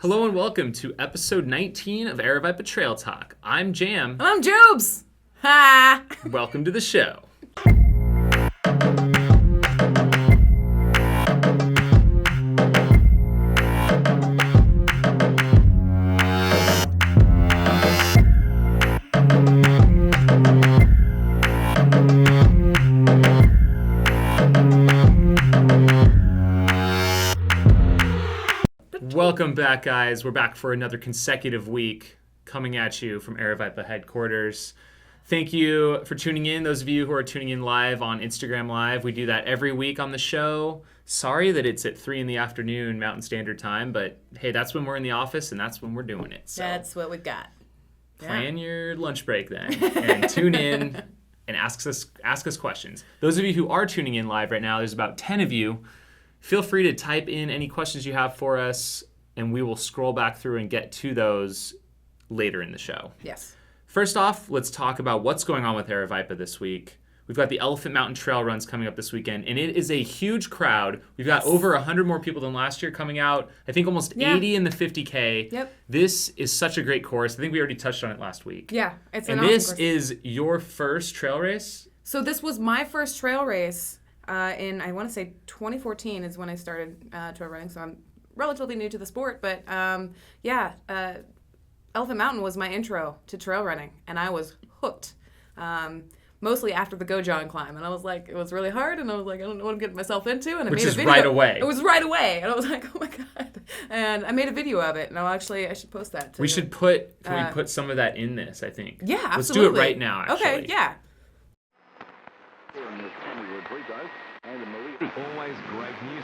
Hello and welcome to episode 19 of Aravaipa Trail Talk. I'm Jam. And I'm Jubes. Ha! Welcome to the show. Welcome back, guys. We're back for another consecutive week coming at you from Aravaipa headquarters. Thank you for tuning in, those of you who are tuning in live on Instagram Live. We do that every week on the show. Sorry that it's at 3 in the afternoon Mountain Standard Time, but hey, that's when we're in the office and that's when we're doing it. So that's what we've got. Plan your lunch break then and tune in and ask us questions. Those of you who are tuning in live right now, there's about 10 of you. Feel free to type in any questions you have for us, and we will scroll back through and get to those later in the show. Yes. First off, let's talk about what's going on with Aravaipa this week. We've got the Elephant Mountain Trail runs coming up this weekend, and it is a huge crowd. We've got over 100 more people than last year coming out. I think almost 80 in the 50K. Yep. This is such a great course. I think we already touched on it last week. Yeah, it's an awesome course. And this is your first trail race? So this was my first trail race. In, I want to say 2014 is when I started trail running, so I'm relatively new to the sport. But Elephant Mountain was my intro to trail running, and I was hooked. Mostly after the Go John climb, and I was like, it was really hard, and I was like, I don't know what I'm getting myself into, and I made a video. Right away. It was right away, and I was like, oh my god! And I made a video of it, and I should post that. We should put some of that in this? I think. Yeah, absolutely. Let's do it right now. Actually. Okay. Yeah. Always great news.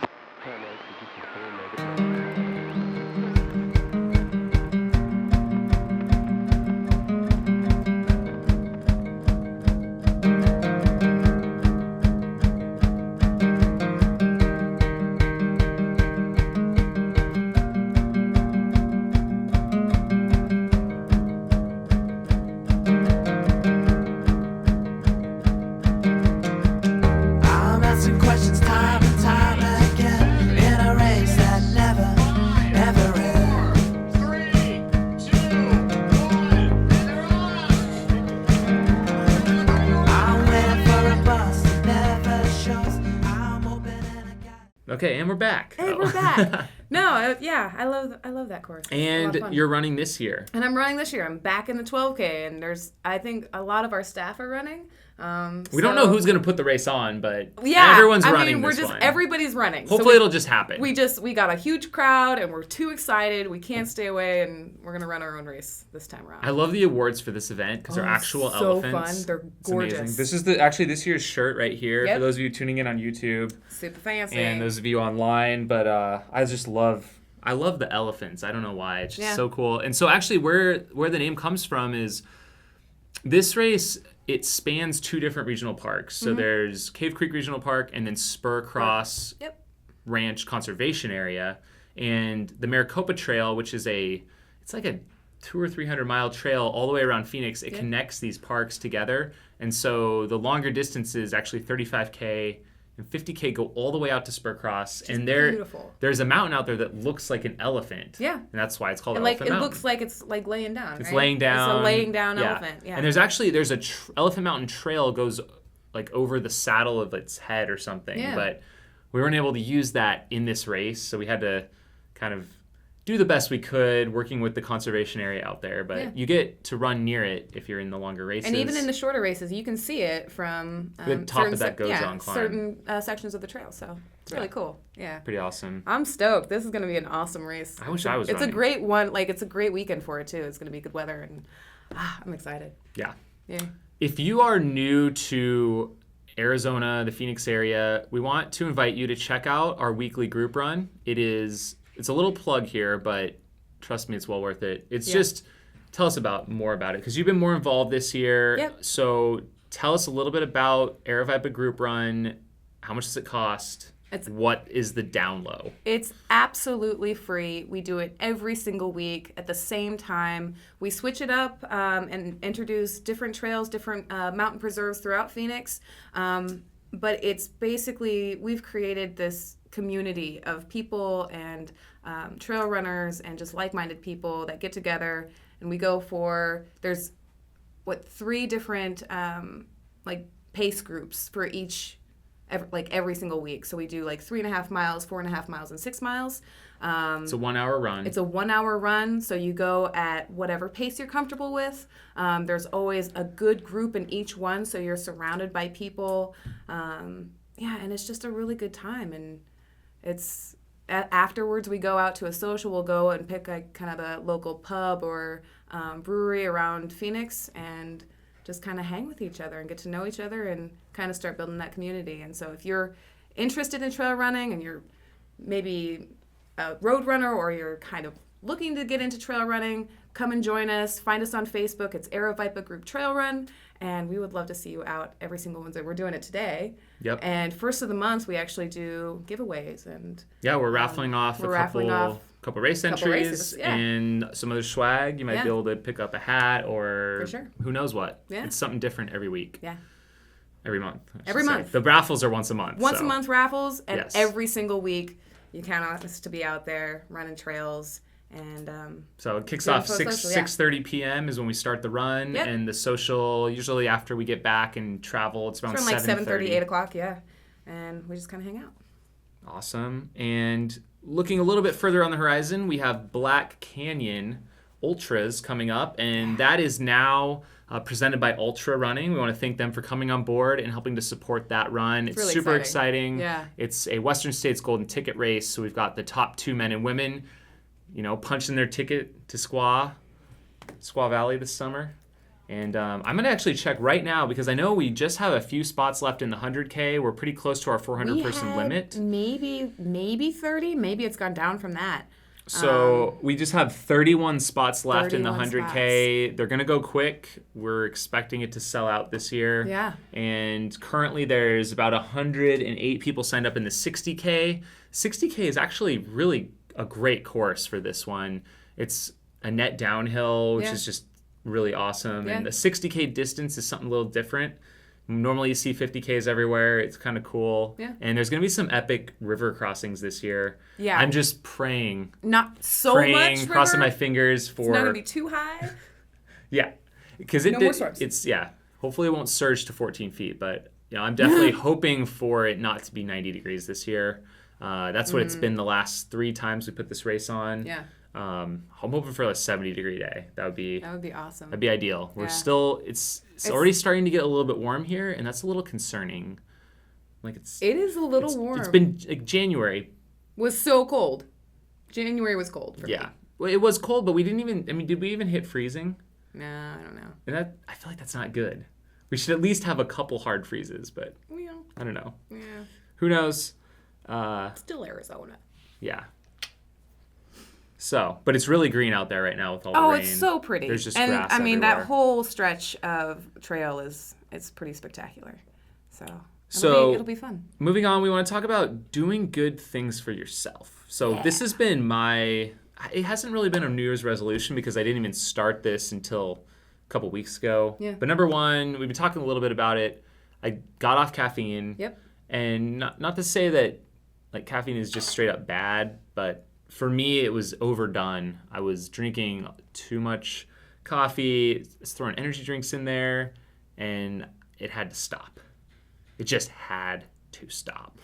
Okay, and we're back. And we're back. No, I love that course. And you're running this year. And I'm running this year. I'm back in the 12K, and I think a lot of our staff are running. We don't know who's going to put the race on, but everyone's running this one. Everybody's running. Hopefully it'll just happen. We got a huge crowd, and we're too excited. We can't stay away, and we're going to run our own race this time around. I love the awards for this event because they're actual elephants. So fun. They're gorgeous. It's amazing. This is this year's shirt right here for those of you tuning in on YouTube. Super fancy. And those of you online, but I love the elephants. I don't know why. It's just so cool. And so actually where the name comes from is this race, it spans two different regional parks. So there's Cave Creek Regional Park and then Spur Cross Ranch Conservation Area. And the Maricopa Trail, which is it's like a 200 or 300 mile trail all the way around Phoenix. It connects these parks together. And so the longer distances, actually 35K and 50K, go all the way out to Spur Cross. And there's a mountain out there that looks like an elephant. Yeah. And that's why it's called Elephant Mountain. It looks like it's like laying down, It's laying down. It's a laying down elephant. Yeah. And there's a Elephant Mountain trail goes like over the saddle of its head or something. Yeah. But we weren't able to use that in this race, so we had to kind of do the best we could working with the conservation area out there, but you get to run near it if you're in the longer races. And even in the shorter races, you can see it from the top of that Goes On climb. Certain sections of the trail, so it's really cool. Yeah. Pretty awesome. I'm stoked. This is going to be an awesome race. I wish I was running. It's a great one. Like, it's a great weekend for it, too. It's going to be good weather, and I'm excited. Yeah. Yeah. If you are new to Arizona, the Phoenix area, we want to invite you to check out our weekly group run. It's a little plug here, but trust me, it's well worth it. It's just, tell us more about it, because you've been more involved this year. Yep. So tell us a little bit about Aravaipa Group Run. How much does it cost? What is the down low? It's absolutely free. We do it every single week at the same time. We switch it up and introduce different trails, different mountain preserves throughout Phoenix. But it's basically, we've created this community of people and trail runners and just like-minded people that get together, and we go for, there's 3 different like pace groups for each, every single week. So we do like 3.5 miles, 4.5 miles, and 6 miles. It's a 1 hour run. It's a 1 hour run, so you go at whatever pace you're comfortable with. There's always a good group in each one, so you're surrounded by people. And it's just a really good time. And it's afterwards we go out to a social. We'll go and pick like kind of the local pub or brewery around Phoenix and just kind of hang with each other and get to know each other and kind of start building that community. And so if you're interested in trail running and you're maybe a road runner or you're kind of looking to get into trail running, come and join us. Find us on Facebook. It's Aravaipa Group Trail Run, and we would love to see you out every single Wednesday. We're doing it today. Yep. And first of the month, we actually do giveaways. And we're raffling off a couple race entries and some other swag. You might be able to pick up a hat or who knows what. Yeah. It's something different every week. Yeah. Every month. Every month. The raffles are once a month. Once a month raffles, and every single week you count on us to be out there running trails. And so it kicks off 6:30 p.m. is when we start the run, and the social usually after we get back and travel. It's around 7:30, 8 o'clock, and we just kind of hang out. Awesome. And looking a little bit further on the horizon, we have Black Canyon Ultras coming up, and that is now presented by Ultra Running. We want to thank them for coming on board and helping to support that run. It's really super exciting. Yeah. It's a Western States Golden Ticket race, so we've got the top 2 men and women, punching their ticket to Squaw Valley this summer. And I'm going to actually check right now because I know we just have a few spots left in the 100K. We're pretty close to our 400-person limit. Maybe 30. Maybe it's gone down from that. So we just have 31 spots left in the 100K. Spots. They're going to go quick. We're expecting it to sell out this year. Yeah. And currently there's about 108 people signed up in the 60K. 60K is actually really a great course for this one. It's a net downhill, which is just really awesome. Yeah. And the 60K distance is something a little different. Normally you see 50Ks everywhere. It's kind of cool. Yeah. And there's going to be some epic river crossings this year. Yeah. I'm just praying. Not so much river. Crossing my fingers for... It's not going to be too high. Yeah. Because no more storms. It's, hopefully it won't surge to 14 feet. But, I'm definitely hoping for it not to be 90 degrees this year. That's what it's been the last 3 times we put this race on. Yeah. I'm hoping for a 70-degree day. That would be awesome. That'd be ideal. We're still it's already starting to get a little bit warm here, and that's a little concerning. It is a little warm. It's been January was so cold. January was cold for me. Yeah. Well, it was cold, but we didn't even did we even hit freezing? No, I don't know. And I feel like that's not good. We should at least have a couple hard freezes, but I don't know. Yeah. Who knows? Still Arizona. Yeah. So, but it's really green out there right now with all the rain. Oh, it's so pretty. There's just grass everywhere. That whole stretch of trail it's pretty spectacular. So it'll be fun. Moving on, we want to talk about doing good things for yourself. So this has been it hasn't really been a New Year's resolution because I didn't even start this until a couple weeks ago. Yeah. But number one, we've been talking a little bit about it. I got off caffeine. Yep. And not to say that caffeine is just straight up bad, but for me, it was overdone. I was drinking too much coffee, throwing energy drinks in there, and it had to stop. It just had to stop.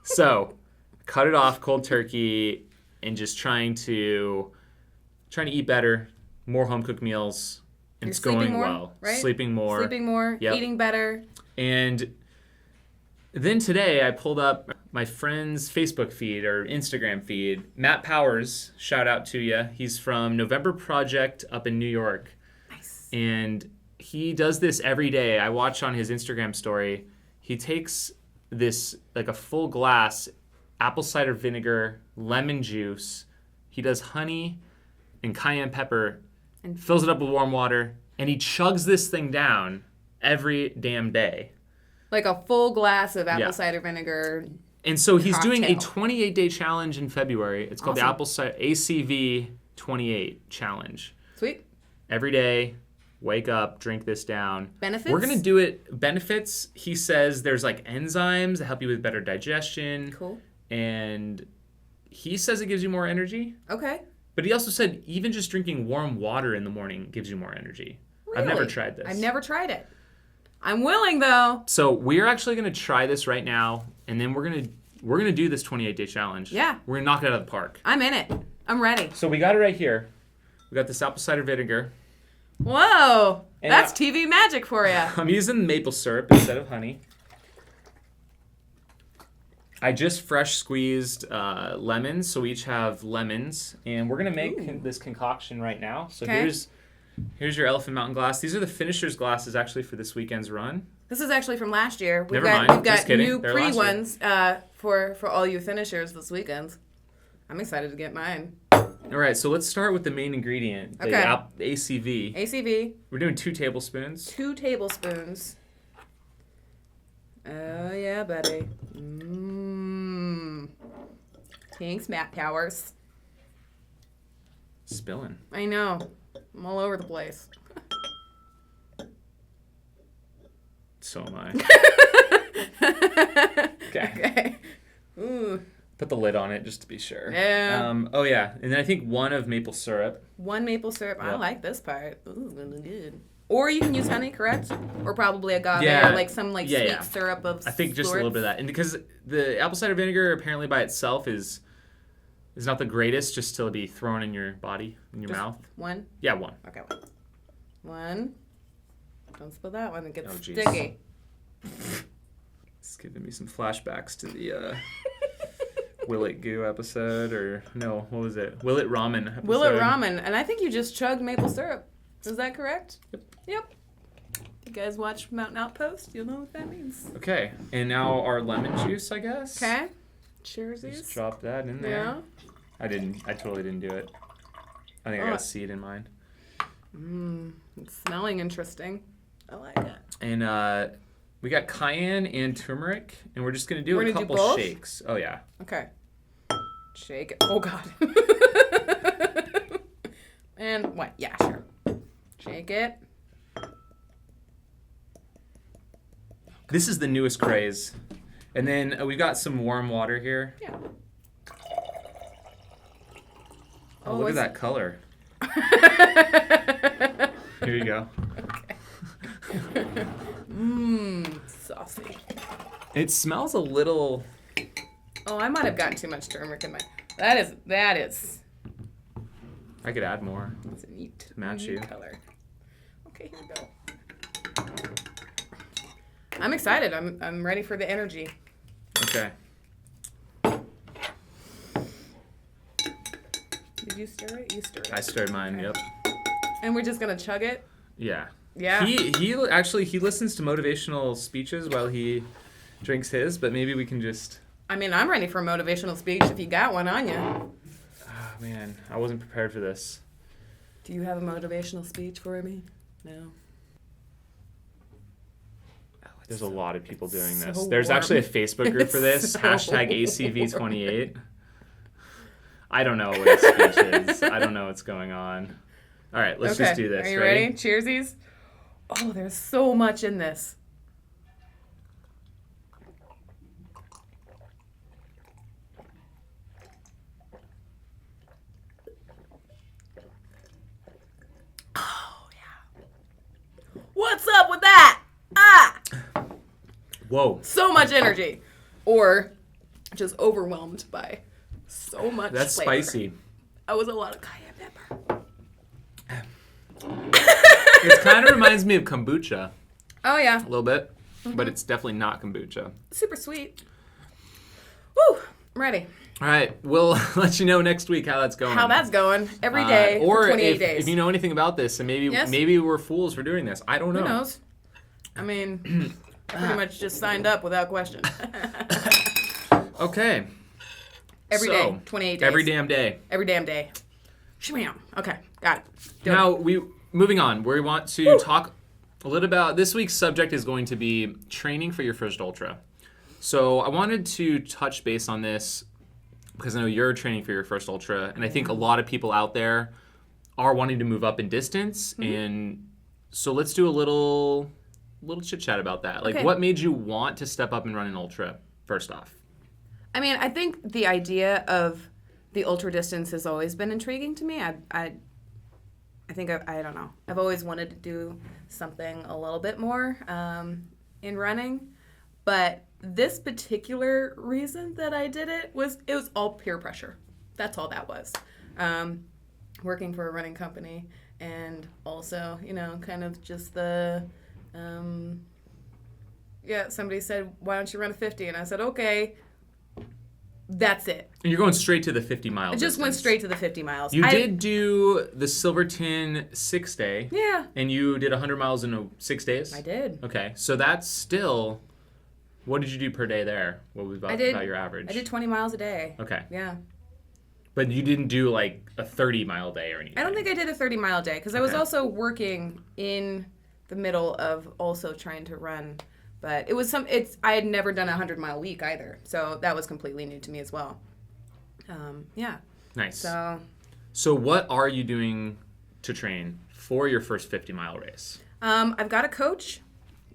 So, cut it off cold turkey, and just trying to eat better, more home cooked meals, and it's going well. Right? Sleeping more, eating better, and then today I pulled up my friend's Facebook feed or Instagram feed. Matt Powers, shout out to you. He's from November Project up in New York. Nice. And he does this every day. I watch on his Instagram story. He takes this, a full glass, apple cider vinegar, lemon juice. He does honey and cayenne pepper and fills it up with warm water. And he chugs this thing down every damn day. Like a full glass of apple cider vinegar. And so he's doing a 28-day challenge in February. It's called the Apple Cider ACV 28 Challenge. Sweet. Every day, wake up, drink this down. Benefits? We're going to do it. Benefits, he says there's enzymes that help you with better digestion. Cool. and he says it gives you more energy. Okay. But he also said even just drinking warm water in the morning gives you more energy. Really? I've never tried this. I've never tried it. I'm willing though. So we're actually going to try this right now, and then we're gonna do this 28-day challenge. Yeah. We're gonna knock it out of the park. I'm in it. I'm ready. So we got it right here. We got this apple cider vinegar. Whoa, And that's TV magic for you. I'm using maple syrup instead of honey. I just fresh squeezed lemons, so we each have lemons, and we're gonna make this concoction right now. So here's your Elephant Mountain glass. These are the finishers glasses actually for this weekend's run. This is actually from last year. We've Never mind. We've got Just kidding. new They're pretty last ones for all you finishers this weekend. I'm excited to get mine. All right, so let's start with the main ingredient, the ACV. ACV. We're doing 2 tablespoons. 2 tablespoons. Oh yeah, buddy. Thanks, Matt Powers. Spilling. I know. I'm all over the place. So am I. Okay. Ooh. Put the lid on it just to be sure. Yeah. Oh yeah, and then I think 1 of maple syrup. 1 maple syrup. Yep. I like this part. Ooh, really good. Or you can use honey, correct? Or probably agave Yeah. or like some sweet syrup of I think just sorts. a little bit of that. And because the apple cider vinegar apparently by itself is not the greatest just to be thrown in your body, in your mouth. 1? Yeah, 1. Okay, 1. Don't spill that one. It gets geez. sticky. It's giving me some flashbacks to the Will It Goo episode, or no, what was it? Will It Ramen episode. Will It Ramen. And I think you just chugged maple syrup. Is that correct? Yep. You guys watch Mountain Outpost? You'll know what that means. Okay, and now our lemon juice, I guess. Okay. Cheers. Just drop that in there. Yeah. I totally didn't do it. I think I got a seed in mine. It's smelling interesting. I like it. And we got cayenne and turmeric, and we're just going to do a couple shakes. Oh, yeah. Okay. Shake it. Oh, God. And what? Yeah, sure. Shake it. This is the newest craze. And then we've got some warm water here. Yeah. Oh, look at that color. Here you go. Okay. Saucy. It smells a little... Oh, I might have gotten too much turmeric in my... That is... I could add more. It's a neat, match you. color. Okay, here we go. I'm excited. I'm ready for the energy. Okay. Did you stir it? You stirred it. I stirred mine, Okay. yep. And we're just gonna chug it? Yeah. Yeah. He listens to motivational speeches while he drinks his, but maybe we can just... I mean, I'm ready for a motivational speech if you got one on you. Oh, man. I wasn't prepared for this. Do you have a motivational speech for me? No. There's a lot of people doing this. so There's warm. actually a Facebook group for this. So Hashtag ACV28. I don't know what his speech is. I don't know what's going on. All right, let's just do this. Are you ready? Cheersies. Oh, there's so much in this. Oh, yeah. What's up with that? Ah! Whoa. So much energy. Or just overwhelmed by so much That's flavor. spicy. That was a lot of cayenne pepper. It kind of reminds me of kombucha Oh, yeah. a little bit, but it's definitely not kombucha. Super sweet. Woo! I'm ready. All right, we'll let you know next week how that's going. How that's going. Every day or for 28 days. if you know anything about this, and Yes. maybe we're fools for doing this. I don't know. Who knows? I mean, I pretty much just signed up without question. Okay. Every day, 28 days. Every damn day. Every damn day. Shmam. Okay, got it. Now, moving on, we want to talk a little about, this week's subject is going to be training for your first ultra. So I wanted to touch base on this because I know you're training for your first ultra, and I think a lot of people out there are wanting to move up in distance, and so let's do a little chit chat about that. Like, Okay. what made you want to step up and run an ultra, first off? I mean, I think the idea of the ultra distance has always been intriguing to me. I think I don't know. I've always wanted to do something a little bit more in running, but this particular reason that I did it was all peer pressure. That's all that was. Working for a running company, and also, kind of just the, somebody said, why don't you run a 50? And I said, okay, that's it. And you're going straight to the 50-mile I just went straight to the 50 miles. You did do the Silverton 6-day. Yeah. And you did 100 miles in 6 days? I did. Okay. So that's still, what did you do per day there? What was about your average? I did 20 miles a day. Okay. Yeah. But you didn't do like a 30-mile day or anything? I don't think I did a 30-mile day because I was also working in the middle of also trying to run. But I had never done a 100-mile week either. So that was completely new to me as well. Yeah. Nice. So what are you doing to train for your first 50-mile race? I've got a coach.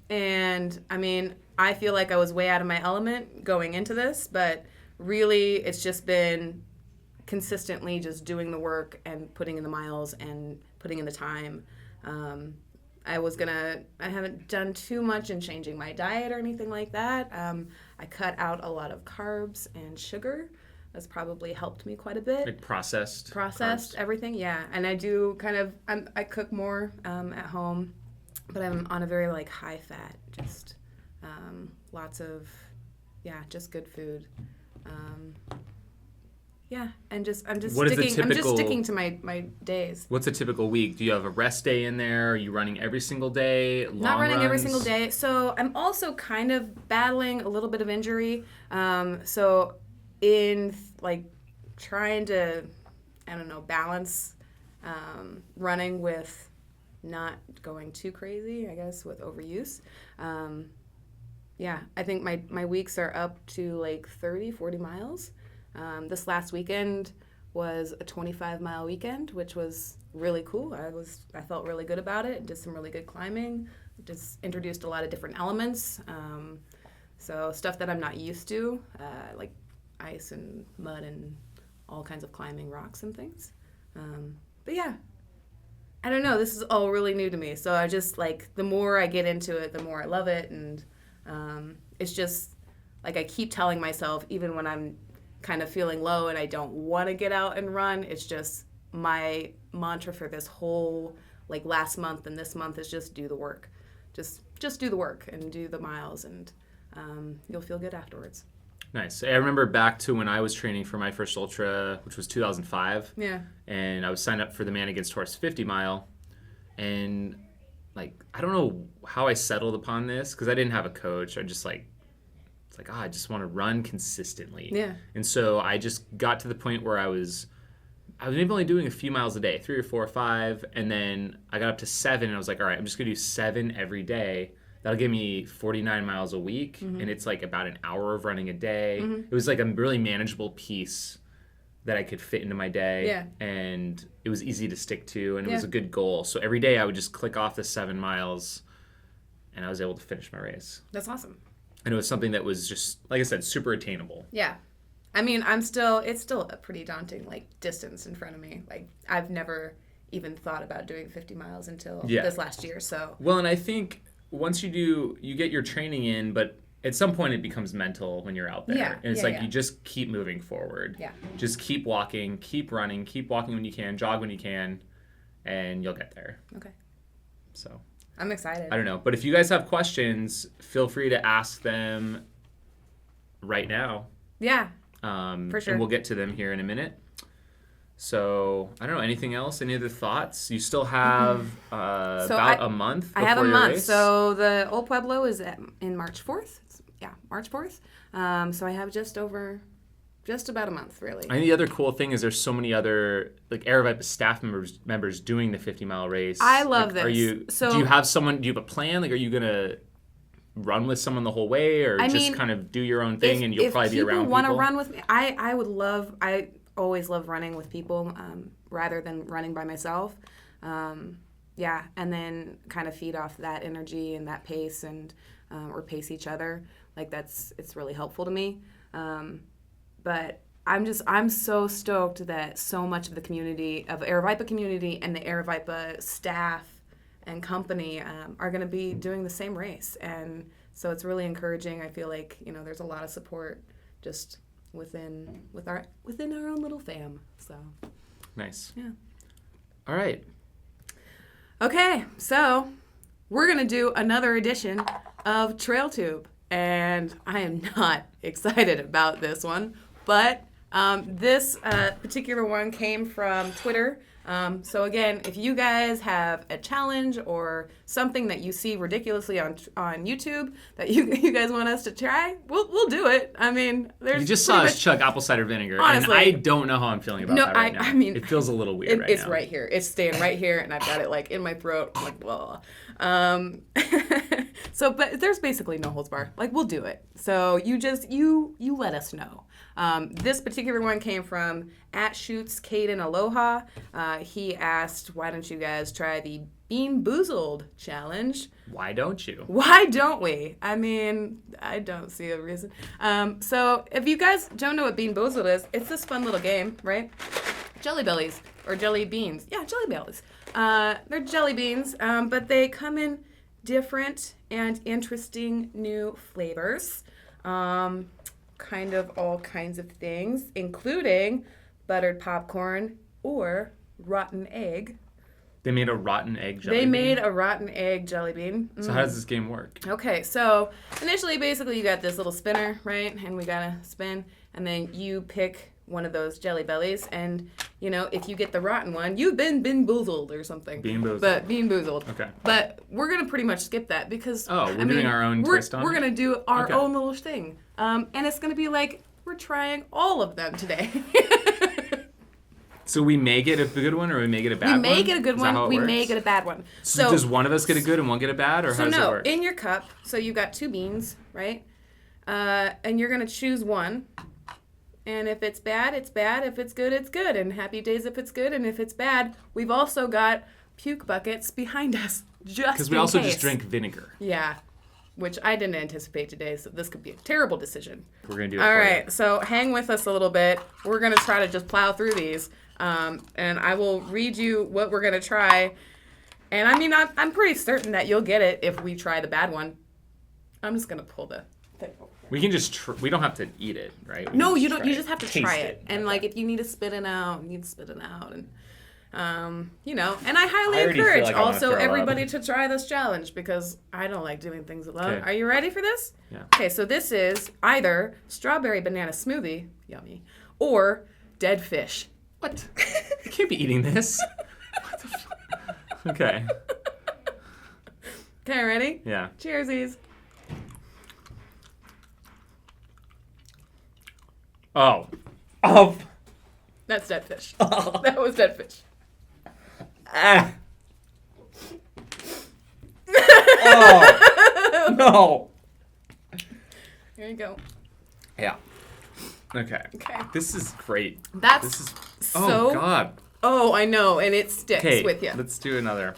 And, I mean, I feel like I was way out of my element going into this. But really, it's just been consistently just doing the work and putting in the miles and putting in the time. I haven't done too much in changing my diet or anything like that. I cut out a lot of carbs and sugar. That's probably helped me quite a bit. Like processed carbs. Everything, yeah. And I do I cook more at home, but I'm on a very high fat, just lots of, just good food. Yeah, and I'm just sticking to my days. What's a typical week? Do you have a rest day in there? Are you running every single day? Not running every single day. So I'm also kind of battling a little bit of injury. So in trying to, balance running with not going too crazy, I guess, with overuse. I think my weeks are up to 30, 40 miles. This last weekend was a 25-mile weekend, which was really cool. I felt really good about it. Did some really good climbing. Just introduced a lot of different elements. So stuff that I'm not used to, like ice and mud and all kinds of climbing rocks and things. But yeah, I don't know. This is all really new to me. So I just the more I get into it, the more I love it. And it's just I keep telling myself, even when I'm kind of feeling low and I don't want to get out and run, it's just my mantra for this whole last month and this month is just do the work. Just do the work and do the miles, and you'll feel good afterwards. Nice. I remember back to when I was training for my first ultra, which was 2005. Yeah. And I was signed up for the Man Against Horse 50 mile, and I don't know how I settled upon this because I didn't have a coach. I just I just want to run consistently. Yeah. And so I just got to the point where I was maybe only doing a few miles a day, 3 or 4 or 5, and then I got up to 7, and I was like, all right, I'm just going to do 7 every day. That'll give me 49 miles a week, and it's about an hour of running a day. Mm-hmm. It was a really manageable piece that I could fit into my day, and it was easy to stick to, and it was a good goal. So every day I would just click off the 7 miles, and I was able to finish my race. That's awesome. And it was something that was just, like I said, super attainable. Yeah. I mean, it's still a pretty daunting, distance in front of me. I've never even thought about doing 50 miles until this last year, so. Well, and I think once you get your training in, but at some point it becomes mental when you're out there. Yeah. And it's you just keep moving forward. Yeah. Just keep walking, keep running, keep walking when you can, jog when you can, and you'll get there. Okay. So. I'm excited. I don't know. But if you guys have questions, feel free to ask them right now. Yeah, for sure. And we'll get to them here in a minute. So, I don't know. Anything else? Any other thoughts? You still have a month before I have a your month. race? So, the Old Pueblo is in March 4th. March 4th. So, I have just about a month, really. I think the other cool thing is there's so many other Aravaipa staff members doing the 50-mile race. I love this. Do you have a plan? Are you going to run with someone the whole way, or kind of do your own thing and you'll probably be around people? If people want to run with me, I always love running with people rather than running by myself. And then kind of feed off that energy and that pace and or pace each other. It's really helpful to me. But I'm so stoked that so much of the community, of Aravaipa community and the Aravaipa staff and company are going to be doing the same race. And so it's really encouraging. I feel like, there's a lot of support just within our own little fam. So nice. Yeah. All right. Okay, so we're going to do another edition of TrailTube. And I am not excited about this one, but this particular one came from Twitter. So again, if you guys have a challenge or something that you see ridiculously on YouTube that you guys want us to try, we'll do it. I mean, you just saw us chug apple cider vinegar, honestly, and I don't know how I'm feeling about that right now. I mean, it feels a little weird right now. It's right here. It's staying right here, and I've got it like in my throat. I'm like, blah. So, but there's basically no holds bar. Like, we'll do it. So you let us know. This particular one came from @ShootsCadenAloha. He asked, why don't you guys try the Bean Boozled challenge? Why don't you? Why don't we? I mean, I don't see a reason. So if you guys don't know what Bean Boozled is, it's this fun little game, right? Jelly bellies or jelly beans. Yeah, jelly bellies. They're jelly beans, but they come in different and interesting new flavors. Kind of all kinds of things, including buttered popcorn or rotten egg. They made a rotten egg jelly bean? They made a rotten egg jelly bean. So how does this game work? Okay, so initially, basically, you got this little spinner, right? And we gotta spin, and then you pick one of those jelly bellies, and if you get the rotten one, you've been boozled or something. Bean boozled. But bean boozled. Okay. But we're gonna pretty much skip that because we're doing our own twist on it? We're gonna do our own little thing, and it's gonna be like we're trying all of them today. So we may get a good one, or we may get a bad one? We may get a good one. We may get a bad one. So does one of us get a good and one get a bad, or how does it work? In your cup, so you've got 2 beans, right? And you're going to choose one. And if it's bad, it's bad. If it's good, it's good. And happy days if it's good. And if it's bad, we've also got puke buckets behind us, just because we also just drink vinegar. Yeah, which I didn't anticipate today, so this could be a terrible decision. We're going to do it All for right, you. so hang with us a little bit. We're going to try to just plow through these. And I will read you what we're going to try. And I mean, I'm pretty certain that you'll get it if we try the bad one. I'm just going to pull the thing over. We can just, we don't have to eat it, right? No, you don't. You just have to try Taste it. And like, if you need to spit it out, you need to spit it out. And, and I highly encourage like also everybody to try this challenge because I don't like doing things alone. Okay. Are you ready for this? Yeah. Okay, so this is either strawberry banana smoothie, yummy, or dead fish. What? You can't be eating this. What the Okay. Okay, ready? Yeah. Cheersies. Oh. That's dead fish. That was dead fish. Ah. Oh. No. Here you go. Yeah. Okay. This is great. This is Oh, God. Oh, I know, and it sticks with you. Let's do another.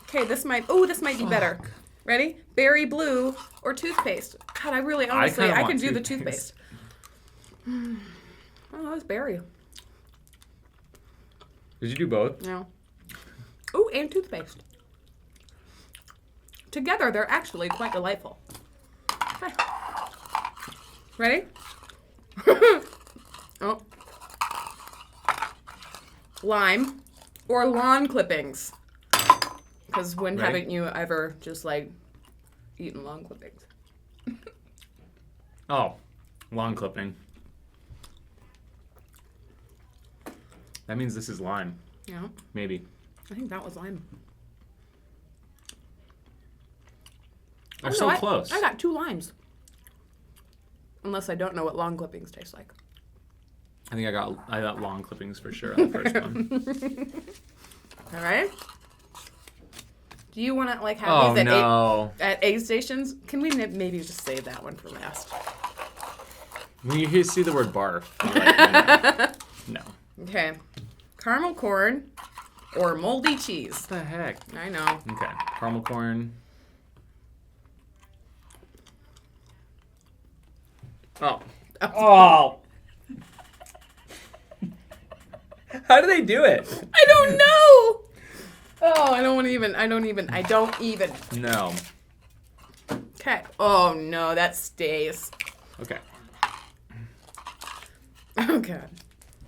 Okay, this might be better. Ready? Berry blue or toothpaste. God, I really, honestly, I can do the toothpaste. Oh, that was berry. Did you do both? No. Oh, and toothpaste. Together, they're actually quite delightful. Okay. Ready? Oh. Lime or lawn clippings. Because when haven't you ever just like eaten lawn clippings? Oh, lawn clipping. That means this is lime. Yeah. Maybe. I think that was lime. They're so close. I got 2 limes. Unless I don't know what lawn clippings taste like. I think I got lawn clippings for sure on the first one. All right. Do you want to like have these at aid stations? Can we maybe just save that one for last? When you see the word barf, you're like, no. Okay. Caramel corn or moldy cheese. What the heck? I know. Okay. Caramel corn. Oh. How do they do it? I don't know. Oh, I don't even. No. Okay. Oh no, that stays. Okay. Oh god.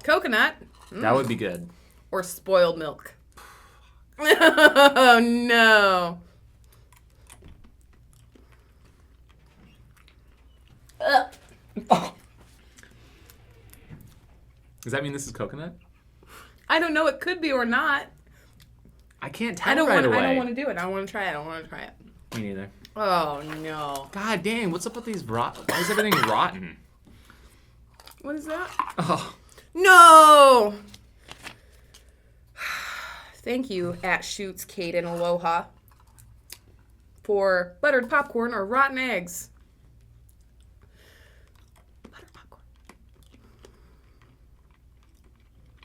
Coconut. That would be good. Or spoiled milk. Oh no. Oh. Does that mean this is coconut? I don't know. It could be or not. I can't tell right away. I don't want to do it. I don't want to try it. Me neither. Oh no. God dang, what's up with these why is everything rotten? What is that? Oh. No! Thank you, @Shoots, Kate, and Aloha, for buttered popcorn or rotten eggs. Buttered popcorn.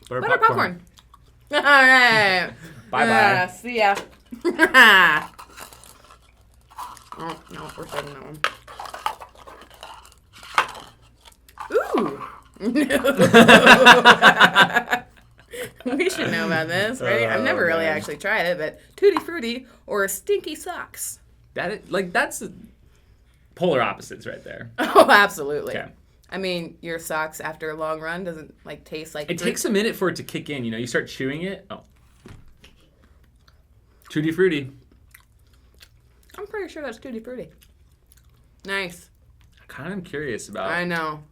Buttered popcorn. All right. Bye-bye. See ya. Oh, no, we're saving that one. Ooh. We should know about this, right? I've never really actually tried it, but Tutti Frutti or stinky socks. That's polar opposites right there. Oh, absolutely. Okay. I mean, your socks after a long run doesn't taste like. It takes a minute for it to kick in. You start chewing it. Oh. Tutti Frutti. I'm pretty sure that's Tutti Frutti. Nice. I kind of am curious about. I know.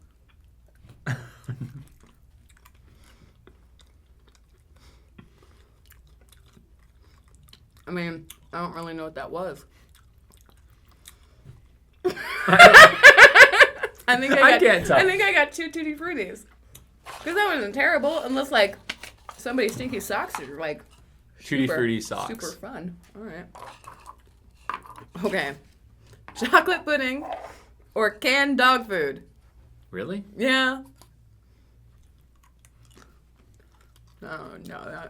I mean, I don't really know what that was. I think I can't tell. I think I got 2 Tutti Fruttis. Because that wasn't terrible, unless somebody's stinky socks are Tutti Frutti socks. Super fun. All right. Okay. Chocolate pudding or canned dog food? Really? Yeah. Oh, no.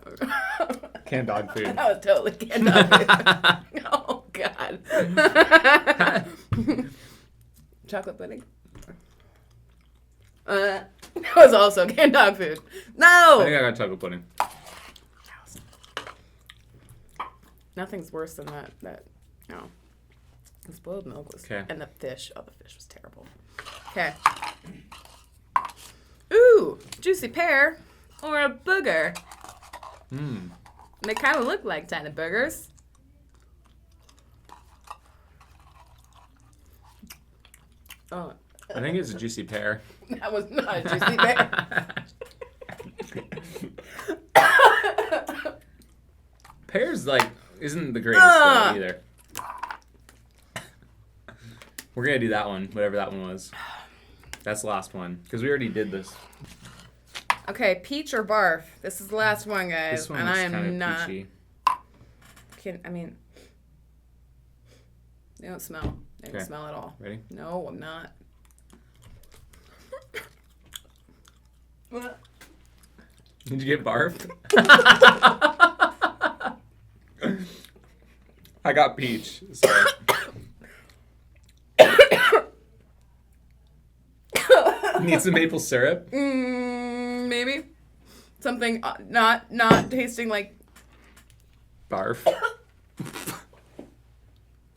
Canned dog food. That was totally canned dog food. Oh, God. Chocolate pudding. That was also canned dog food. No! I think I got chocolate pudding. Nothing's worse than that. No. The spoiled milk was... Okay. And the fish. Oh, the fish was terrible. Okay. Ooh, juicy pear or a booger. Mmm. They kind of look like tiny boogers. Oh. I think it's a juicy pear. That was not a juicy pear. Pear's isn't the greatest though, either. We're gonna do that one, whatever that one was. That's the last one, because we already did this. Okay, peach or barf. This is the last one, guys. This one and is I am kind of not. peachy. They don't smell. They don't smell at all. Ready? No, I'm not. What? Did you get barf? I got peach. So. Need some maple syrup? Maybe. Something not tasting like barf.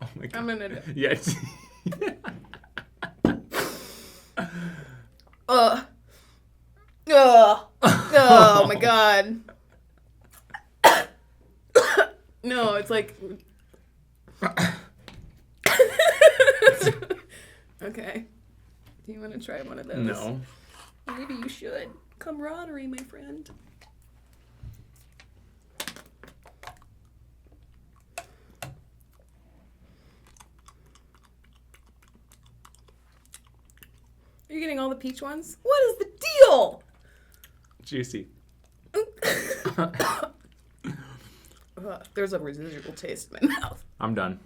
Oh my god. I'm gonna. Yes. Oh my god. No, it's like. Okay. Do you want to try one of those? No. Maybe you should. Camaraderie, my friend. Are you getting all the peach ones? What is the deal? Juicy. There's a residual taste in my mouth. I'm done.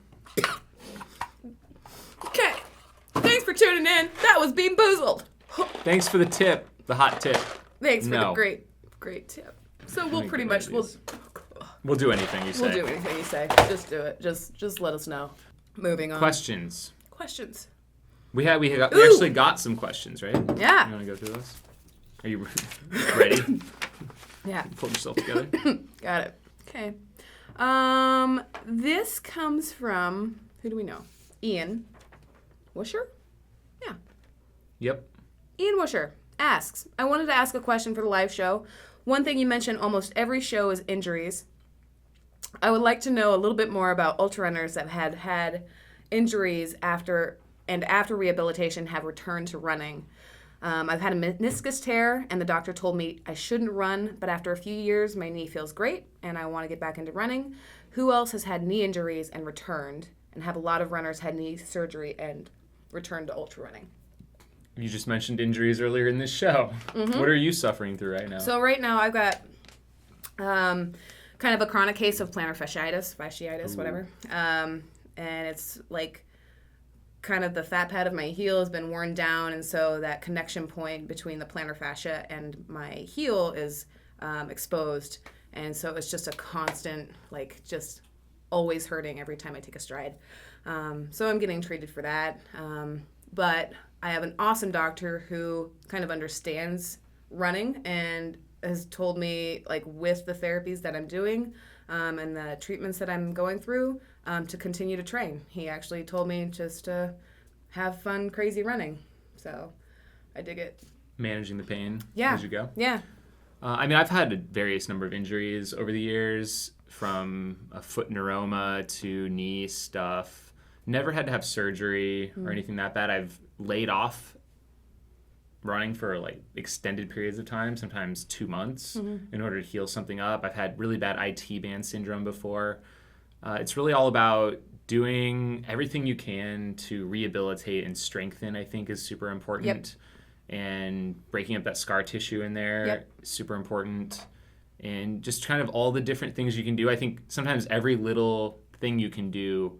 Okay. Thanks for tuning in. That was Being Boozled. Thanks for the tip. The hot tip. Thanks for the great tip. So we'll pretty much we'll do anything you say. We'll do anything you say. Just do it. Just let us know. Moving on. Questions. We Ooh. actually got some questions, right? Yeah. You want to go through those? Are you ready? Yeah. Pull yourself together. Got it. Okay. This comes from, who do we know? Ian Wisher? Yeah. Yep. Ian Wisher asks, I wanted to ask a question for the live show. One thing you mention almost every show is injuries. I would like to know a little bit more about ultra runners that had injuries after rehabilitation have returned to running. I've had a meniscus tear, and the doctor told me I shouldn't run, but after a few years, my knee feels great, and I want to get back into running. Who else has had knee injuries and returned? And have a lot of runners had knee surgery and returned to ultra running? You just mentioned injuries earlier in this show. Mm-hmm. What are you suffering through right now? So right now I've got kind of a chronic case of plantar fasciitis, Ooh. whatever. And it's like kind of the fat pad of my heel has been worn down, and so that connection point between the plantar fascia and my heel is exposed. And so it's just a constant, like, just always hurting every time I take a stride. So I'm getting treated for that. But I have an awesome doctor who kind of understands running and has told me, like, with the therapies that I'm doing and the treatments that I'm going through, to continue to train. He actually told me just to have fun, crazy running. So I dig it. Managing the pain as you go? Yeah. I mean, I've had a various number of injuries over the years, from a foot neuroma to knee stuff. Never had to have surgery or anything that bad. I've laid off running for like extended periods of time, sometimes 2 months, in order to heal something up. I've had really bad IT band syndrome before. It's really all about doing everything you can to rehabilitate and strengthen, I think, is super important. Yep. And breaking up that scar tissue in there is super important. And just kind of all the different things you can do. I think sometimes every little thing you can do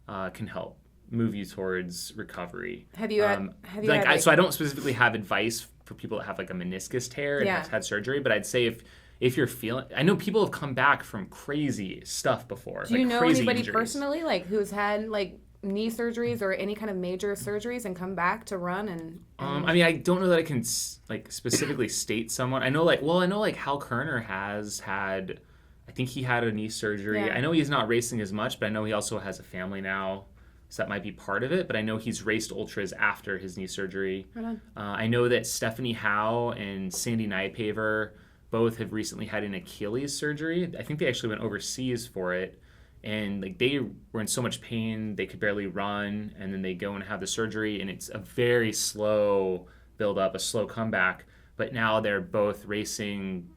can help move you towards recovery. So I don't specifically have advice for people that have like a meniscus tear and have had surgery, but I'd say if you're feeling, I know people have come back from crazy stuff before. Do you know anybody injuries. personally, like, who's had like knee surgeries or any kind of major surgeries and come back to run? And I mean, I don't know that I can like specifically state someone. I know like Hal Kerner has had, I think he had a knee surgery. Yeah. I know he's not racing as much, but I know he also has a family now, so that might be part of it. But I know he's raced ultras after his knee surgery. Right on. I know that Stephanie Howe and Sandy Nypaver both have recently had an Achilles surgery. I think they actually went overseas for it. And like they were in so much pain they could barely run, and then they go and have the surgery, and it's a very slow build up, a slow comeback. But now they're both racing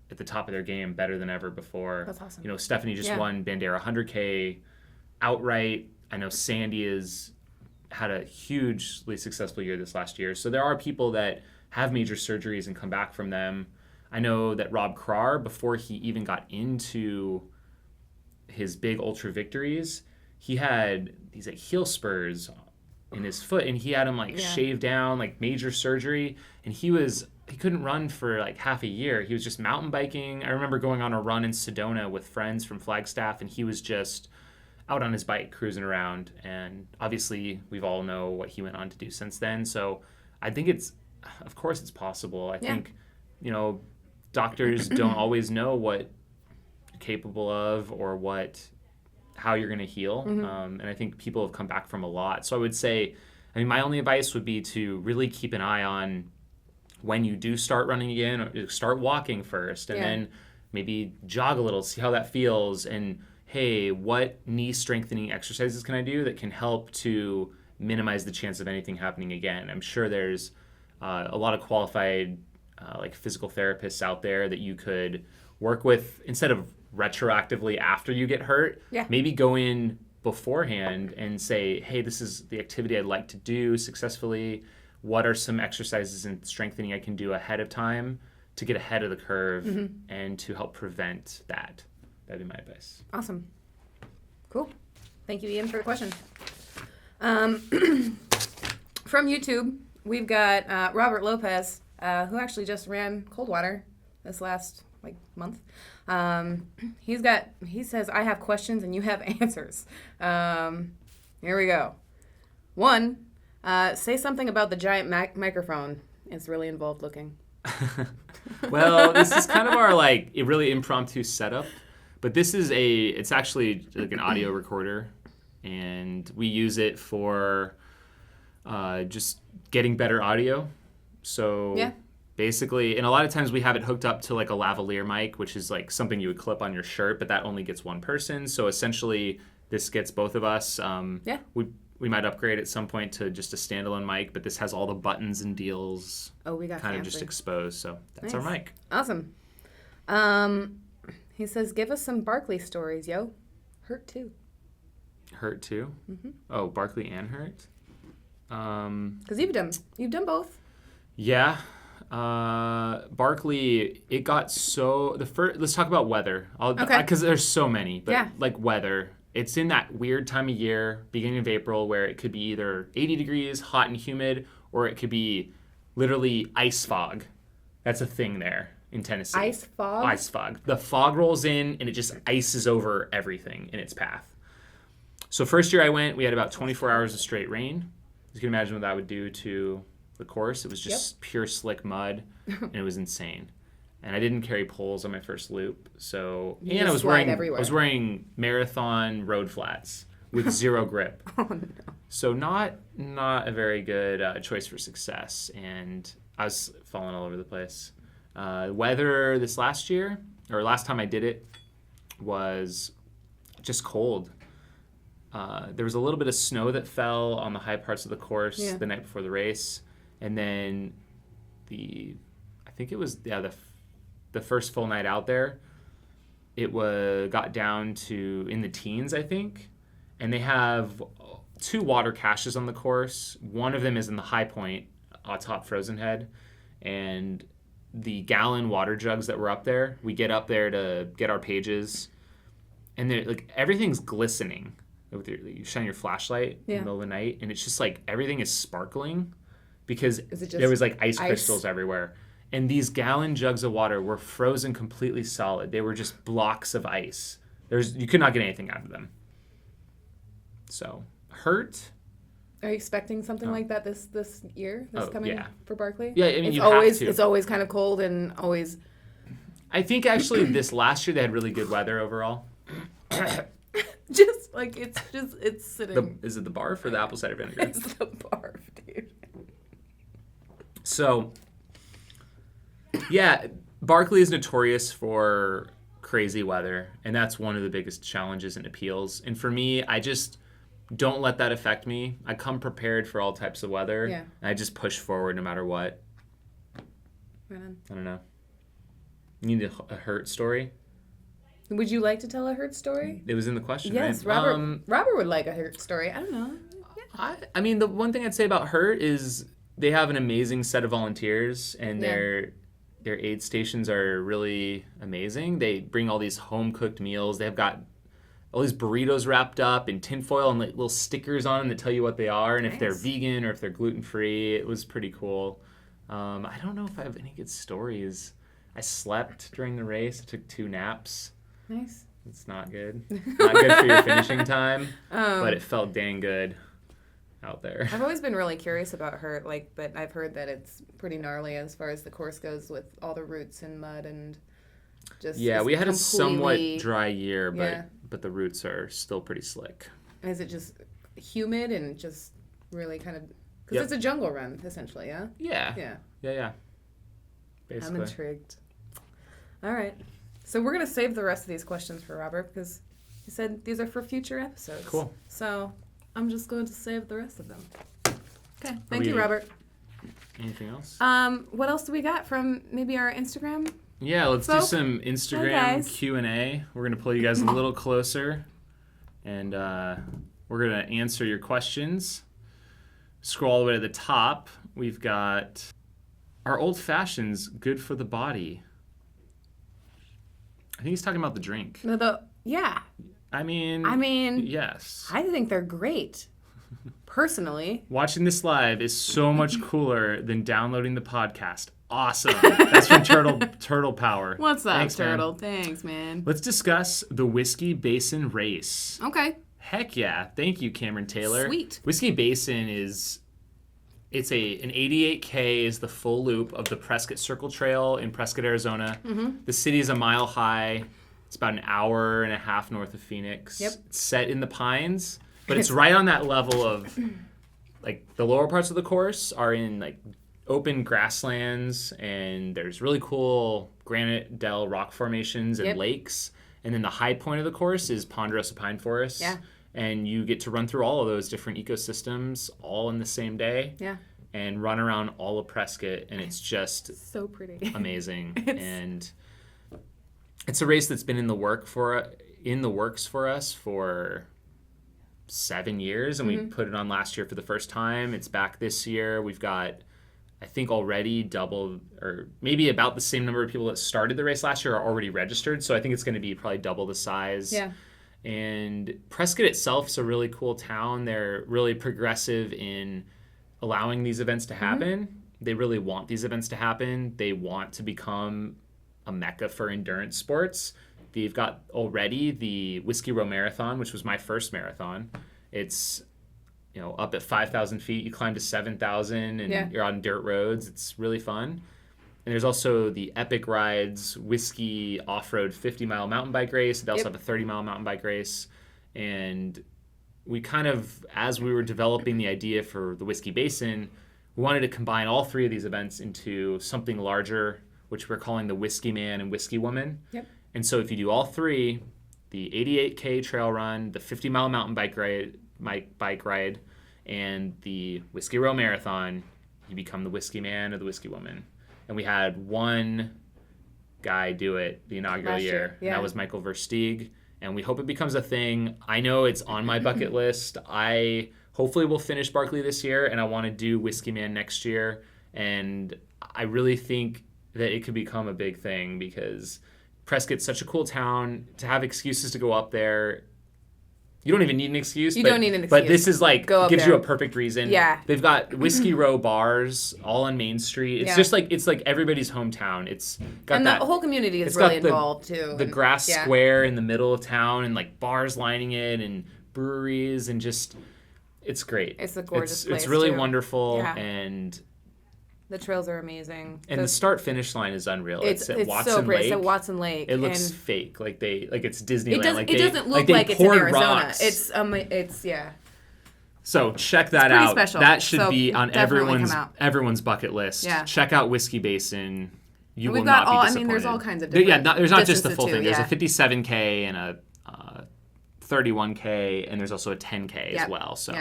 at the top of their game, better than ever before. That's awesome. You know, Stephanie just won Bandera 100K outright. I know Sandy has had a hugely successful year this last year. So there are people that have major surgeries and come back from them. I know that Rob Krar, before he even got into his big ultra victories, he had these like heel spurs in his foot, and he had them like shaved down, like major surgery, and he couldn't run for like half a year. He was just mountain biking. I remember going on a run in Sedona with friends from Flagstaff, and he was just out on his bike cruising around. And obviously we've all know what he went on to do since then. So I think of course it's possible. I think, you know, doctors don't always know what you're capable of or how you're going to heal. And I think people have come back from a lot. So I would say, I mean, my only advice would be to really keep an eye on when you do start running again, or start walking first, and then maybe jog a little, see how that feels. And hey, what knee strengthening exercises can I do that can help to minimize the chance of anything happening again? I'm sure there's a lot of qualified like physical therapists out there that you could work with instead of retroactively after you get hurt. Maybe go in beforehand and say, hey, this is the activity I'd like to do successfully. What are some exercises and strengthening I can do ahead of time to get ahead of the curve and to help prevent that? That'd be my advice. Awesome. Cool. Thank you, Ian, for the question. From YouTube, we've got Robert Lopez, who actually just ran Coldwater this last month. He says, I have questions and you have answers. Here we go. One, say something about the giant microphone. It's really involved looking. Well, this is kind of our like a really impromptu setup, but it's actually like an audio recorder, and we use it for just getting better audio. So basically, and a lot of times we have it hooked up to like a lavalier mic, which is like something you would clip on your shirt, but that only gets one person. So essentially, this gets both of us. We might upgrade at some point to just a standalone mic, but this has all the buttons and deals. Oh, we got kind of just exposed. So that's nice. our mic. Awesome. He says, give us some Barkley stories, yo. Hurt too. Hurt too? Mm-hmm. Oh, Barkley and Hurt? Because you've done both. Yeah. Barkley, it got let's talk about weather. Because there's so many, but like weather. It's in that weird time of year, beginning of April, where it could be either 80 degrees, hot and humid, or it could be literally ice fog. That's a thing there in Tennessee. Ice fog? Ice fog. The fog rolls in, and it just ices over everything in its path. So first year I went, we had about 24 hours of straight rain. You can imagine what that would do to the course. It was just pure slick mud, and it was insane. And I didn't carry poles on my first loop, so I was wearing marathon road flats with zero grip. Oh no! So not a very good choice for success, and I was falling all over the place. Weather this last time I did it, was just cold. There was a little bit of snow that fell on the high parts of the course the night before the race, and then I think it was the first full night out there, it got down to in the teens, I think. And they have 2 water caches on the course. One of them is in the high point atop Frozen Head. And the gallon water jugs that were up there, we get up there to get our pages. And like everything's glistening. You shine your flashlight in the middle of the night, and it's just like everything is sparkling because there was like ice crystals everywhere. And these gallon jugs of water were frozen completely solid. They were just blocks of ice. You could not get anything out of them. So, Hurt. Are you expecting something like that this year? Coming for Barkley? Yeah, I mean, it's always kind of cold and always. I think actually this last year they had really good weather overall. Just like it's sitting. Is it the barf or the apple cider vinegar? It's the barf, dude. So. Yeah, Barkley is notorious for crazy weather, and that's one of the biggest challenges and appeals. And for me, I just don't let that affect me. I come prepared for all types of weather, and I just push forward no matter what. Right on. I don't know. You need a Hurt story? Would you like to tell a Hurt story? It was in the question, yes, right? Robert would like a Hurt story. I don't know. Yeah. I mean, the one thing I'd say about Hurt is they have an amazing set of volunteers, and their aid stations are really amazing. They bring all these home-cooked meals. They've got all these burritos wrapped up in tinfoil and like little stickers on them that tell you what they are and if they're vegan or if they're gluten-free. It was pretty cool. I don't know if I have any good stories. I slept during the race. I took 2 naps. Nice. It's not good. Not good for your finishing time, but it felt dang good out there. I've always been really curious about Hurt, but I've heard that it's pretty gnarly as far as the course goes with all the roots and mud and just. Yeah, we had a somewhat dry year, but the roots are still pretty slick. Is it just humid and just really kind of because it's a jungle run essentially, yeah? Yeah. Basically. I'm intrigued. All right, so we're gonna save the rest of these questions for Robert because he said these are for future episodes. Cool. So. I'm just going to save the rest of them. Okay. Thank you, Robert. Anything else? What else do we got from maybe our Instagram? Yeah, let's do some Instagram Q&A. We're going to pull you guys a little closer, and we're going to answer your questions. Scroll all the way to the top. We've got, are old fashions good for the body? I think he's talking about the drink. Yeah. I mean, yes. I think they're great, personally. Watching this live is so much cooler than downloading the podcast. Awesome. That's from Turtle Power. What's up, Thanks, Turtle? Man. Thanks, man. Let's discuss the Whiskey Basin race. Okay. Heck yeah. Thank you, Cameron Taylor. Sweet. Whiskey Basin is It's an 88K is the full loop of the Prescott Circle Trail in Prescott, Arizona. Mm-hmm. The city is a mile high. It's about an hour and a half north of Phoenix. Yep. It's set in the pines, but it's right on that level of, like, the lower parts of the course are in, like, open grasslands, and there's really cool granite dell rock formations and lakes. And then the high point of the course is ponderosa pine forest. Yeah. And you get to run through all of those different ecosystems all in the same day. Yeah. And run around all of Prescott, and it's just so pretty, amazing. And it's a race that's been in the works for us for 7 years, and we put it on last year for the first time. It's back this year. We've got, I think, already double, or maybe about the same number of people that started the race last year are already registered. So I think it's going to be probably double the size. Yeah. And Prescott itself is a really cool town. They're really progressive in allowing these events to happen. They really want these events to happen. They want to become a mecca for endurance sports. They've got already the Whiskey Row Marathon, which was my first marathon. It's, up at 5,000 feet. You climb to 7,000 and you're on dirt roads. It's really fun. And there's also the Epic Rides Whiskey Off-Road 50-mile mountain bike race. They also have a 30-mile mountain bike race. And we kind of, as we were developing the idea for the Whiskey Basin, we wanted to combine all three of these events into something larger, which we're calling the Whiskey Man and Whiskey Woman. Yep. And so if you do all three, the 88K trail run, the 50-mile mountain bike ride, and the Whiskey Row Marathon, you become the Whiskey Man or the Whiskey Woman. And we had one guy do it the inaugural year. And that was Michael Versteeg. And we hope it becomes a thing. I know it's on my bucket list. I hopefully will finish Barkley this year, and I want to do Whiskey Man next year. And I really think that it could become a big thing because Prescott's such a cool town. To have excuses to go up there, you don't even need an excuse. You don't need an excuse. But this is gives you a perfect reason. Yeah. They've got Whiskey Row bars all on Main Street. It's just it's like everybody's hometown. It's got the whole community is really involved too. The grass square in the middle of town and bars lining it and breweries and just it's great. It's a gorgeous place. It's really wonderful and the trails are amazing. And the start-finish line is unreal. It's at Watson so great. Lake. It's at Watson Lake. It looks fake. It's Disneyland. It doesn't look like it's in Arizona. Rocks. It's So check that out. Special. That should be on everyone's bucket list. Yeah. Check out Whiskey Basin. You will not be disappointed. I mean, there's all kinds of different there's not just the full thing. Too, there's a 57K and a 31K, and there's also a 10K as well. So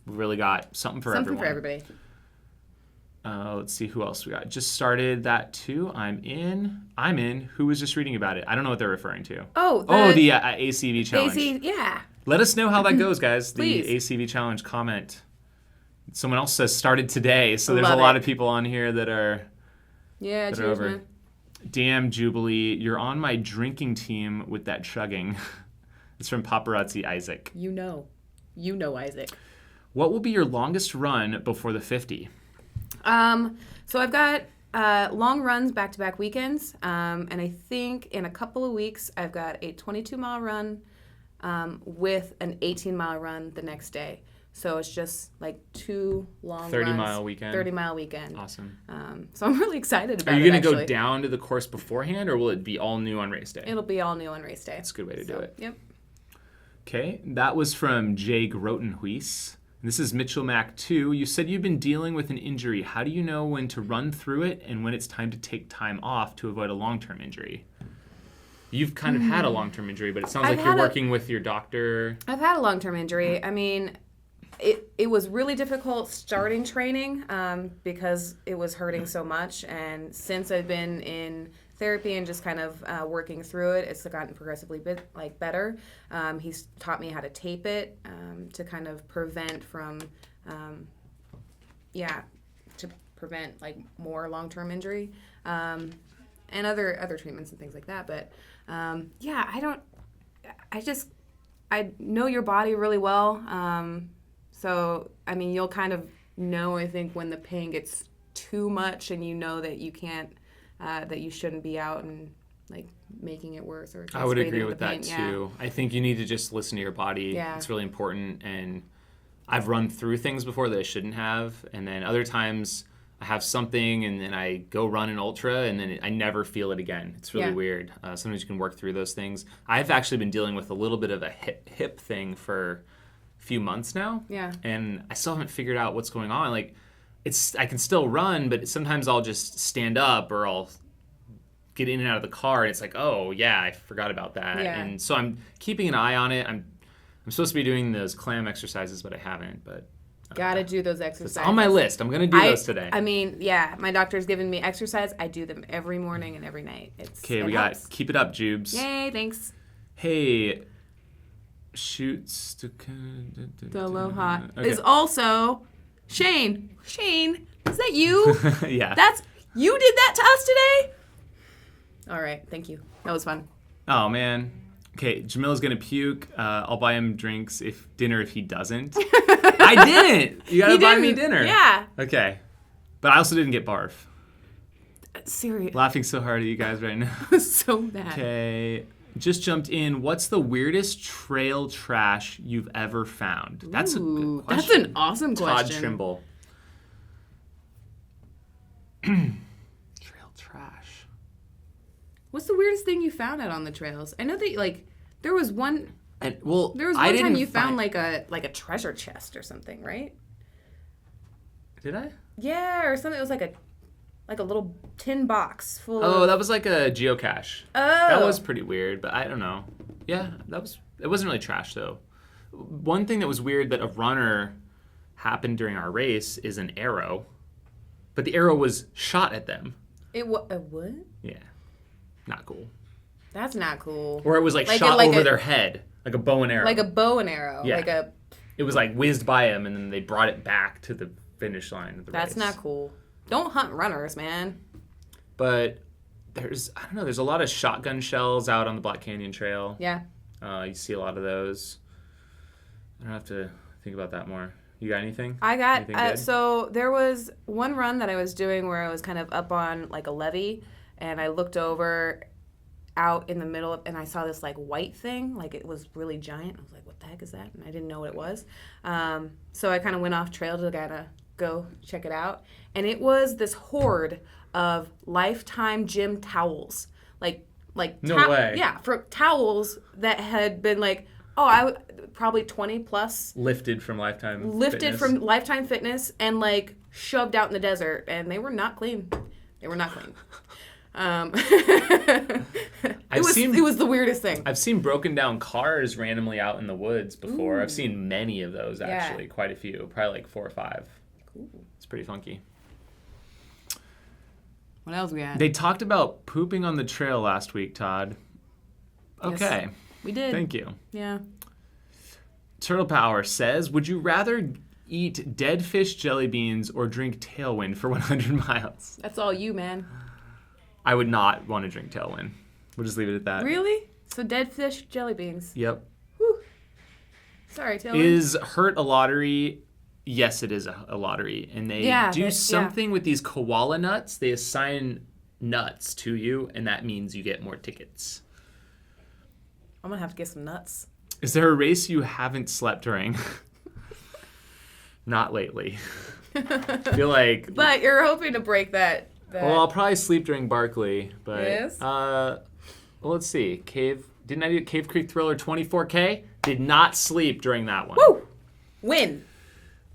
we really got something for everyone. Something for everybody. Let's see who else we got. Just started that too. I'm in. Who was just reading about it? I don't know what they're referring to. The ACV challenge. Let us know how that goes, guys. Please. The ACV challenge comment. Someone else says started today, so there's a lot of people on here that are. Yeah, cheers, over. Man. Damn, Jubilee, you're on my drinking team with that chugging. It's from Paparazzi Isaac. You know Isaac. What will be your longest run before the 50? So I've got long runs back-to-back weekends, and I think in a couple of weeks I've got a 22-mile run with an 18-mile run the next day. So it's just 2 long 30-mile weekend. 30-mile weekend. Awesome. So I'm really excited about it. Are you going to go down to the course beforehand, or will it be all new on race day? It'll be all new on race day. That's a good way to do it. Yep. Okay, that was from Jay Grotenhuis. This is Mitchell Mack 2. You said you've been dealing with an injury. How do you know when to run through it and when it's time to take time off to avoid a long-term injury? You've kind of had a long-term injury, but it sounds like you're working with your doctor. I've had a long-term injury. I mean, it was really difficult starting training because it was hurting so much. And since I've been in therapy and just kind of working through it, it's gotten progressively better. He's taught me how to tape it to kind of prevent from, more long-term injury and other treatments and things like that. But I know your body really well. So, I mean, you'll kind of know, I think, when the pain gets too much and you know that you can't, that you shouldn't be out and, making it worse. Or I would agree with that, too. I think you need to just listen to your body. Yeah. It's really important. And I've run through things before that I shouldn't have, and then other times I have something and then I go run an ultra and then I never feel it again. It's really weird. Sometimes you can work through those things. I've actually been dealing with a little bit of a hip thing for a few months now. Yeah. And I still haven't figured out what's going on. Like, I can still run, but sometimes I'll just stand up or I'll get in and out of the car and it's like, oh yeah, I forgot about that. Yeah. And so I'm keeping an eye on it. I'm supposed to be doing those clam exercises, but I haven't. But gotta do those exercises. It's on my list. I'm gonna do those today. I mean, yeah, my doctor's given me exercise. I do them every morning and every night. Okay, we got keep it up, Jubes. Yay, thanks. Hey, shoots to the Aloha is also Shane. Shane, is that you? Yeah. You did that to us today? All right, thank you. That was fun. Oh man. Okay, Jamila's gonna puke. I'll buy him dinner if he doesn't. I didn't. You gotta buy me dinner. Yeah. Okay, but I also didn't get barf. Serious. Laughing so hard at you guys right now. So bad. Okay, just jumped in. What's the weirdest trail trash you've ever found? That's a good question. That's an awesome question. Todd Trimble. Trail trash. What's the weirdest thing you found out on the trails? I know that there was one. There was one time you found like a treasure chest or something, right? Did I? Yeah, or something. It was like a little tin box full of... Oh, that was like a geocache. Oh. That was pretty weird, but I don't know. Yeah, it wasn't really trash though. One thing that was weird that a runner happened during our race is an arrow, but the arrow was shot at them. What? Yeah. Not cool. That's not cool. Or it was shot over their head, like a bow and arrow. Like a bow and arrow. Yeah. It was whizzed by them, and then they brought it back to the finish line of the race. That's not cool. Don't hunt runners, man. But there's a lot of shotgun shells out on the Black Canyon Trail. Yeah. You see a lot of those. I don't have to think about that more. You got anything? I got, so there was one run that I was doing where I was kind of up on a levee, and I looked over out in the middle and I saw this white thing, it was really giant. I was like, what the heck is that? And I didn't know what it was. So I kind of went off trail to kind of go check it out. And it was this horde of Lifetime gym towels. No way. Yeah, for towels that had been probably 20 plus. Lifted from Lifetime Fitness and shoved out in the desert. And they were not clean. It was the weirdest thing. I've seen broken down cars randomly out in the woods before. Ooh. I've seen many of those actually, quite a few, probably 4 or 5. Cool. It's pretty funky. What else we got? They talked about pooping on the trail last week, Todd. Okay. Yes, we did. Thank you. Yeah. Turtle Power says, would you rather eat dead fish jelly beans or drink Tailwind for 100 miles? That's all you, man. I would not want to drink Tailwind. We'll just leave it at that. Really? So dead fish jelly beans. Yep. Whew. Sorry, Tailwind. Is Hurt a lottery? Yes, it is a lottery. And they do something with these koala nuts. They assign nuts to you, and that means you get more tickets. I'm going to have to get some nuts. Is there a race you haven't slept during? Not lately. I feel like... But you're hoping to break that. Well, I'll probably sleep during Barkley, but... Yes? Well, let's see. Didn't I do Cave Creek Thriller 24K? Did not sleep during that one. Woo! Win.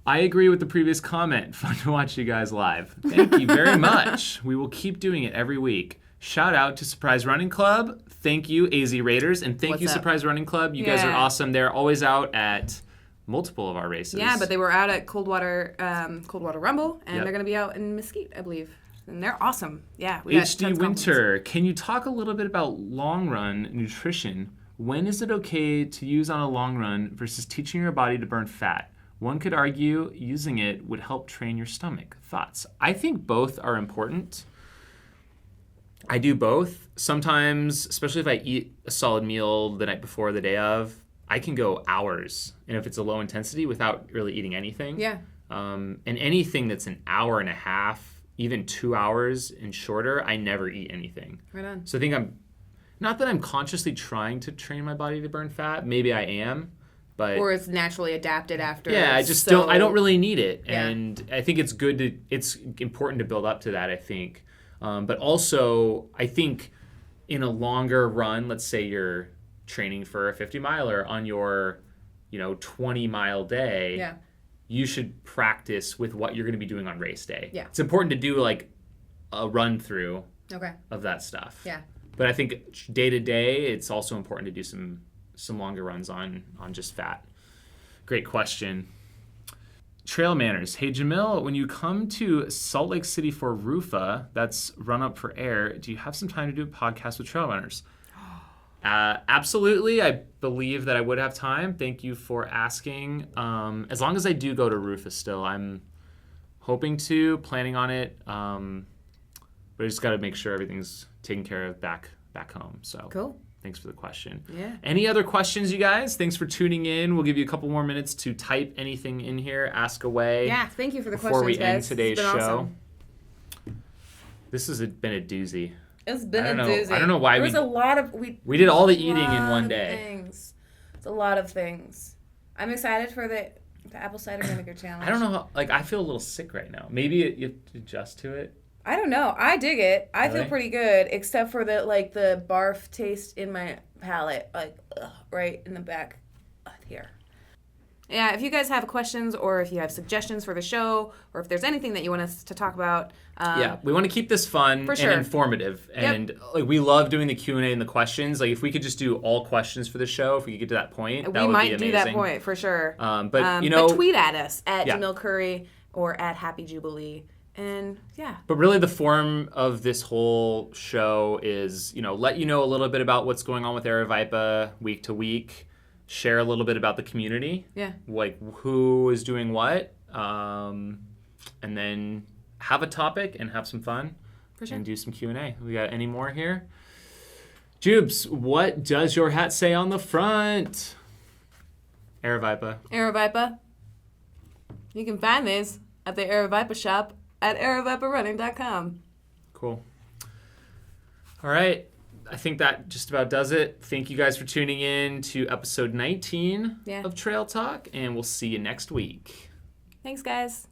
I agree with the previous comment. Fun to watch you guys live. Thank you very much. We will keep doing it every week. Shout out to Surprise Running Club. Thank you, AZ Raiders. And thank you, Surprise Running Club. You guys are awesome. They're always out at multiple of our races. Yeah, but they were out at Coldwater Rumble, and they're going to be out in Mesquite, I believe. And they're awesome. Yeah. HD Winter, can you talk a little bit about long run nutrition? When is it okay to use on a long run versus teaching your body to burn fat? One could argue using it would help train your stomach. Thoughts? I think both are important. I do both. Sometimes, especially if I eat a solid meal the night before, the day of, I can go hours. And if it's a low intensity, without really eating anything. Yeah. And anything that's an hour and a half, even 2 hours and shorter, I never eat anything. Right on. So I think not that I'm consciously trying to train my body to burn fat. Maybe I am. But or it's naturally adapted after. Yeah, I just don't. I don't really need it, and I think it's good to. It's important to build up to that. I think, but also I think in a longer run, let's say you're training for a 50 miler on your, 20-mile day. Yeah. You should practice with what you're going to be doing on race day. Yeah. It's important to do like a run through. Okay. Of that stuff. Yeah. But I think day to day, it's also important to do some longer runs on just fat. Great question. Trail Manners. Hey, Jamil, when you come to Salt Lake City for Rufa, that's Run Up for Air, do you have some time to do a podcast with trail runners? Absolutely. I believe that I would have time. Thank you for asking. As long as I do go to Rufa still, I'm hoping to, planning on it. But I just got to make sure everything's taken care of back home. So cool. Thanks for the question. Yeah. Any other questions, you guys? Thanks for tuning in. We'll give you a couple more minutes to type anything in here. Ask away. Yeah, thank you for the before questions, we end guys. today's show. Awesome. This has been a doozy. It's been a doozy. I don't know why There's a lot of we did all the eating in one day. Things. It's a lot of things. I'm excited for the apple cider vinegar challenge. I don't know how. I feel a little sick right now. Maybe you have to adjust to it. I don't know. I dig it. I Really? feel pretty good, except for the barf taste in my palate, right in the back here. Yeah, if you guys have questions or if you have suggestions for the show or if there's anything that you want us to talk about. We want to keep this fun for sure. and informative. And we love doing the Q&A and the questions. If we could just do all questions for the show, if we could get to that point, that would be amazing. We might do that point for sure. But tweet at us at Jamil Curry or at Happy Jubilee. And But really the form of this whole show is, let you know a little bit about what's going on with Aravaipa week to week, share a little bit about the community. Yeah. Who is doing what, and then have a topic and have some fun. For sure. And do some Q&A. We got any more here? Jubes, what does your hat say on the front? Aravaipa. Aravaipa. You can find these at the Aravaipa shop at aravaiparunning.com. Cool. All right. I think that just about does it. Thank you guys for tuning in to episode 19 of Trail Talk, and we'll see you next week. Thanks, guys.